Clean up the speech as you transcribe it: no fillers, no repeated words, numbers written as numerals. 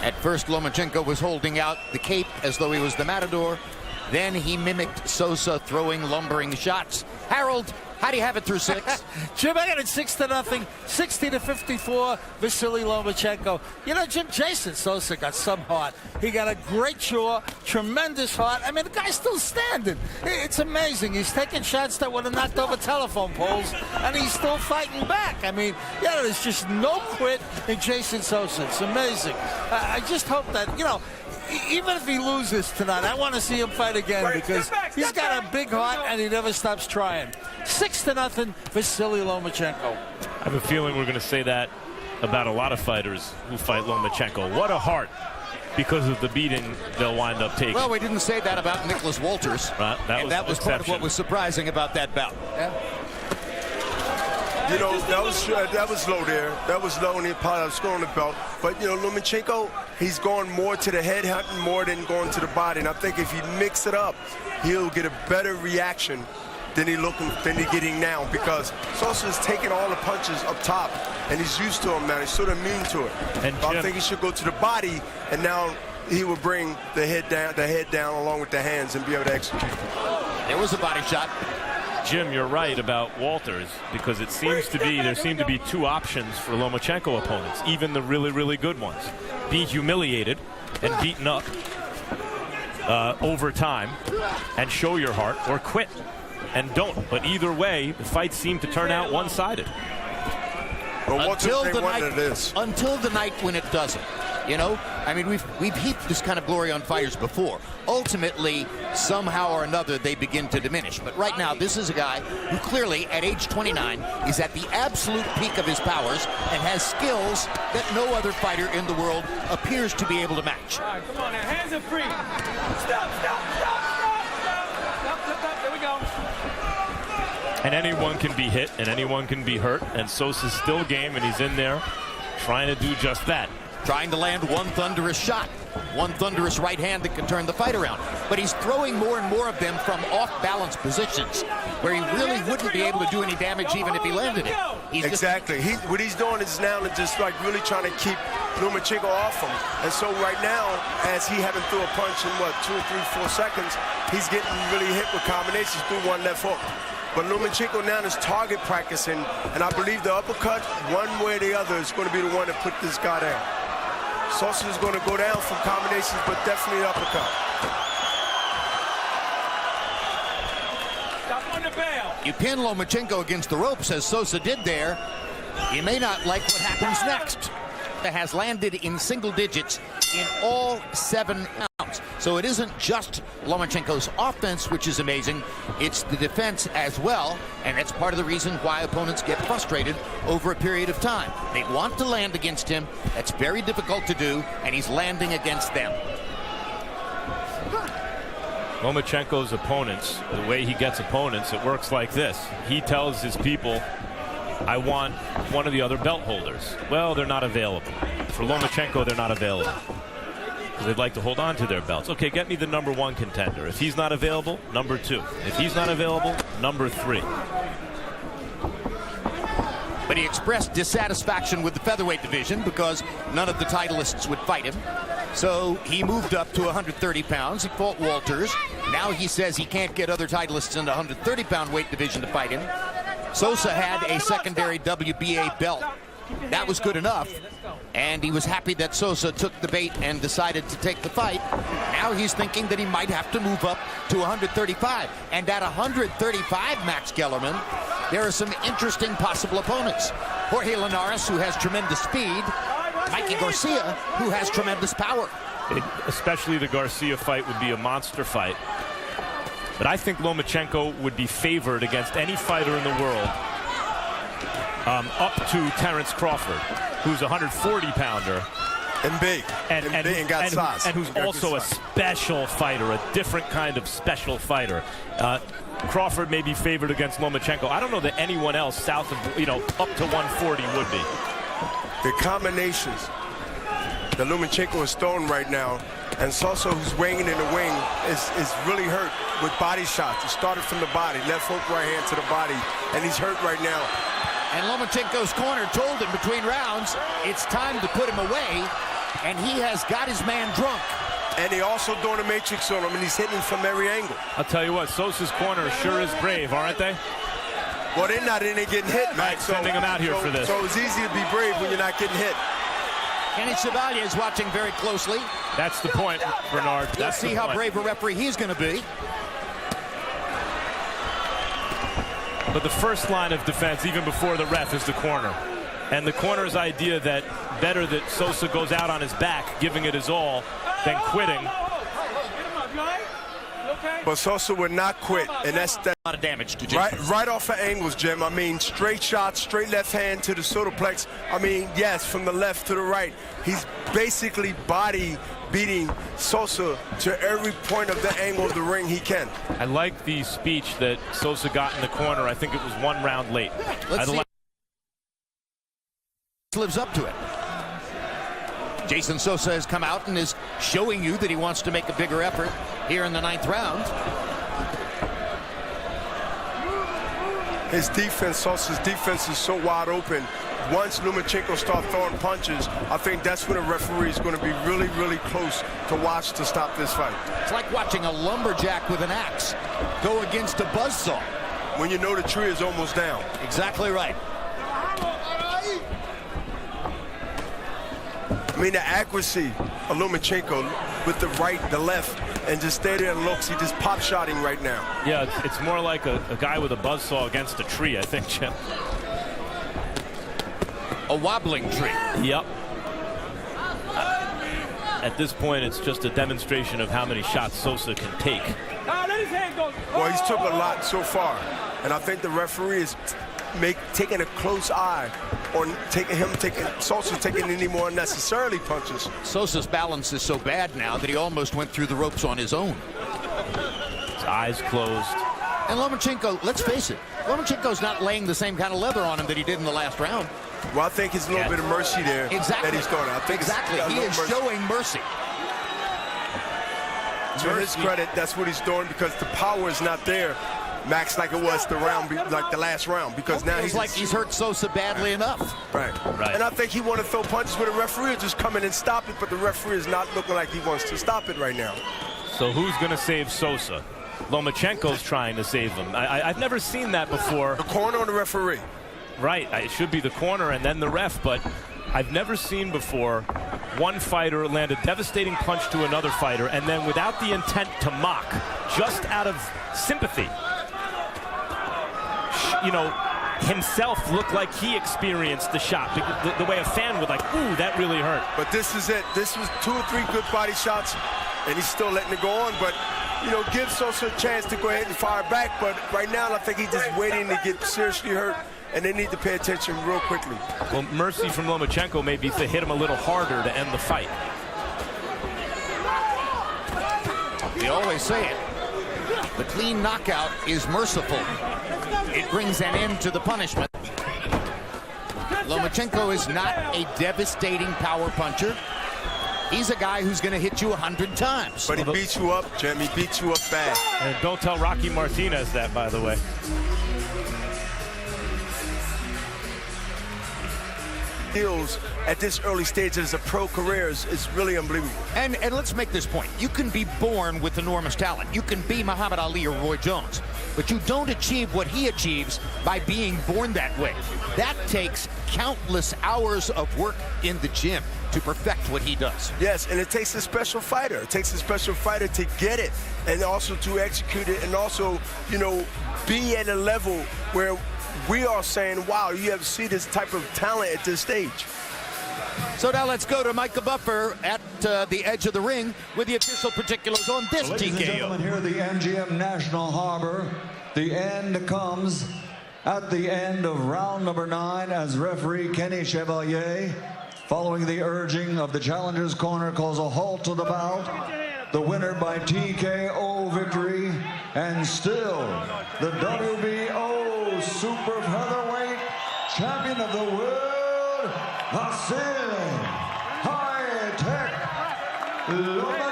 At first, Lomachenko was holding out the cape as though he was the matador. Then he mimicked Sosa throwing lumbering shots. Harold, how do you have it through 6? Jim, I got it 6-0, 60-54, Vasiliy Lomachenko. You know, Jim, Jason Sosa got some heart. He got a great jaw, tremendous heart. I mean, the guy's still standing. It's amazing. He's taking shots that would have knocked over telephone poles, and he's still fighting back. I mean, yeah, there's just no quit in Jason Sosa. It's amazing. I just hope that, you know, even if he loses tonight, I want to see him fight again because he's got a big heart and he never stops trying. 6-0, Vasiliy Lomachenko. I have a feeling we're going to say that about a lot of fighters who fight Lomachenko. What a heart, because of the beating they'll wind up taking. Well, we didn't say that about Nicholas Walters. That was part of what was surprising about that bout. Yeah. You know, that was low there. That was low in the part of scoring the belt. But, you know, Lomachenko, he's going more to the head hunting more than going to the body. And I think if he mix it up, he'll get a better reaction than he's getting now, because Sosa is taking all the punches up top, and he's used to them now. He's sort of immune to it. And I think he should go to the body, and now he will bring the head down along with the hands and be able to execute. There was a body shot. Jim, you're right about Walters, because it seems to be there seem to be two options for Lomachenko opponents, even the really, really good ones: be humiliated and beaten up over time and show your heart, or quit and don't. But either way, the fights seem to turn out one-sided. Until the night when it doesn't. You know, I mean, we've heaped this kind of glory on fighters before. Ultimately, somehow or another, they begin to diminish. But right now, this is a guy who clearly, at age 29, is at the absolute peak of his powers and has skills that no other fighter in the world appears to be able to match. All right, come on now, hands are free. Stop. There we go. And anyone can be hit, and anyone can be hurt, and Sosa's still game, and he's in there trying to do just that. Trying to land one thunderous shot, one thunderous right hand that can turn the fight around. But he's throwing more and more of them from off-balance positions where he really wouldn't be able to do any damage even if he landed it. Exactly. What he's doing is now just like really trying to keep Lomachenko off him. And so right now, as he haven't threw a punch in, 2 or 3, 4 seconds, he's getting really hit with combinations through one left hook. But Lomachenko now is target practicing, and I believe the uppercut, one way or the other, is going to be the one that put this guy down. Sosa is going to go down from combinations, but definitely an uppercut. Stop on the bail. You pin Lomachenko against the ropes, as Sosa did there. You may not like what happens next. Has landed in single digits in all 7 rounds. So it isn't just Lomachenko's offense, which is amazing. It's the defense as well, and that's part of the reason why opponents get frustrated over a period of time. They want to land against him. That's very difficult to do, and he's landing against them. Lomachenko's opponents, the way he gets opponents, it works like this. He tells his people, I want one of the other belt holders. Well, they're not available. For Lomachenko, they're not available, because they'd like to hold on to their belts. Okay, get me the #1 contender. If he's not available, #2. If he's not available, #3. But he expressed dissatisfaction with the featherweight division because none of the titleists would fight him. So he moved up to 130 pounds. He fought Walters. Now he says he can't get other titleists in the 130-pound weight division to fight him. Sosa had a secondary WBA belt. That was good enough, and he was happy that Sosa took the bait and decided to take the fight. Now he's thinking that he might have to move up to 135. And at 135, Max Kellerman, there are some interesting possible opponents. Jorge Linares, who has tremendous speed. Mikey Garcia, who has tremendous power. Especially the Garcia fight would be a monster fight. But I think Lomachenko would be favored against any fighter in the world up to Terence Crawford, who's a 140-pounder. And big. And got size. And who's also a special fighter, a different kind of special fighter. Crawford may be favored against Lomachenko. I don't know that anyone else south of, up to 140 would be. The combinations that Lomachenko is throwing right now, and Sosa, who's weighing in the wing, is really hurt with body shots. He started from the body, left hook, right hand to the body, and he's hurt right now. And Lomachenko's corner told him between rounds, it's time to put him away. And he has got his man drunk. And they also doing a matrix on him, and he's hitting from every angle. I'll tell you what, Sosa's corner sure is brave, aren't they? Well, they're not in there getting hit, Mike. Sending him out here for this. So it's easy to be brave when you're not getting hit. Kenny Chevalier is watching very closely. That's the point, Bernard. Let's see how brave a referee he's going to be. But the first line of defense, even before the ref, is the corner. And the corner's idea that better that Sosa goes out on his back, giving it his all, than quitting. But Sosa would not quit, and that's that. A lot of damage to Jason. Right off of angles, Jim. I mean, straight shots, straight left hand to the solarplex. I mean, yes, from the left to the right. He's basically body beating Sosa to every point of the angle of the ring he can. I like the speech that Sosa got in the corner. I think it was 1 round late. Let's see if lives up to it. Jason Sosa has come out and is showing you that he wants to make a bigger effort here in the 9th round. His defense, Sosa's defense, is so wide open. Once Lomachenko starts throwing punches, I think that's when a referee is going to be really, really close to watch to stop this fight. It's like watching a lumberjack with an axe go against a buzzsaw. When you know the tree is almost down. Exactly right. I mean, the accuracy of Lomachenko with the right, the left, and just stay there and looks. He just pop-shotting right now. Yeah, it's more like a guy with a buzzsaw against a tree, I think, Jim. A wobbling tree. Yep. At this point, it's just a demonstration of how many shots Sosa can take. Let his hand go. Well, he's took a lot so far, and I think the referee is taking a close eye on Sosa taking any more unnecessarily punches. Sosa's balance is so bad now that he almost went through the ropes on his own. His eyes closed. And Lomachenko, let's face it, Lomachenko's not laying the same kind of leather on him that he did in the last round. Well, I think it's a little bit of mercy there that he's throwing. I think exactly. He is showing mercy. To his credit, that's what he's doing because the power is not there, Max, like it was the last round. Because now he's hurt Sosa badly enough. Right. And I think he want to throw punches, but the referee will just come in and stop it. But the referee is not looking like he wants to stop it right now. So who's going to save Sosa? Lomachenko's trying to save him. I've never seen that before. The corner or the referee? Right. It should be the corner and then the ref, but I've never seen before one fighter land a devastating punch to another fighter and then without the intent to mock, just out of sympathy, you know, himself looked like he experienced the shot, the way a fan would like, ooh, that really hurt. But this is it. This was 2 or 3 good body shots, and he's still letting it go on. But, you know, give Sosa a chance to go ahead and fire back. But right now, I think he's just waiting to get seriously hurt, and they need to pay attention real quickly. Well, mercy from Lomachenko may be to hit him a little harder to end the fight. We always say it. The clean knockout is merciful. It brings an end to the punishment. Lomachenko is not a devastating power puncher. He's a guy who's going to hit you 100 times. But he beats you up, Jim. He beats you up bad. And don't tell Rocky Martinez that, by the way. At this early stage as a pro career is really unbelievable. And let's make this point. You can be born with enormous talent. You can be Muhammad Ali or Roy Jones. But you don't achieve what he achieves by being born that way. That takes countless hours of work in the gym to perfect what he does. Yes, and it takes a special fighter. It takes a special fighter to get it and also to execute it and also, you know, be at a level where we are saying, wow, you have to see this type of talent at this stage. So now let's go to Micah Buffer at the edge of the ring with the official particulars on this Ladies and gentlemen, here at the MGM National Harbor, the end comes at the end of round number 9 as referee Kenny Chevalier, following the urging of the challenger's corner, calls a halt to the bout. The winner by TKO victory, and still the WBO super featherweight champion of the world, Vasiliy Lomachenko.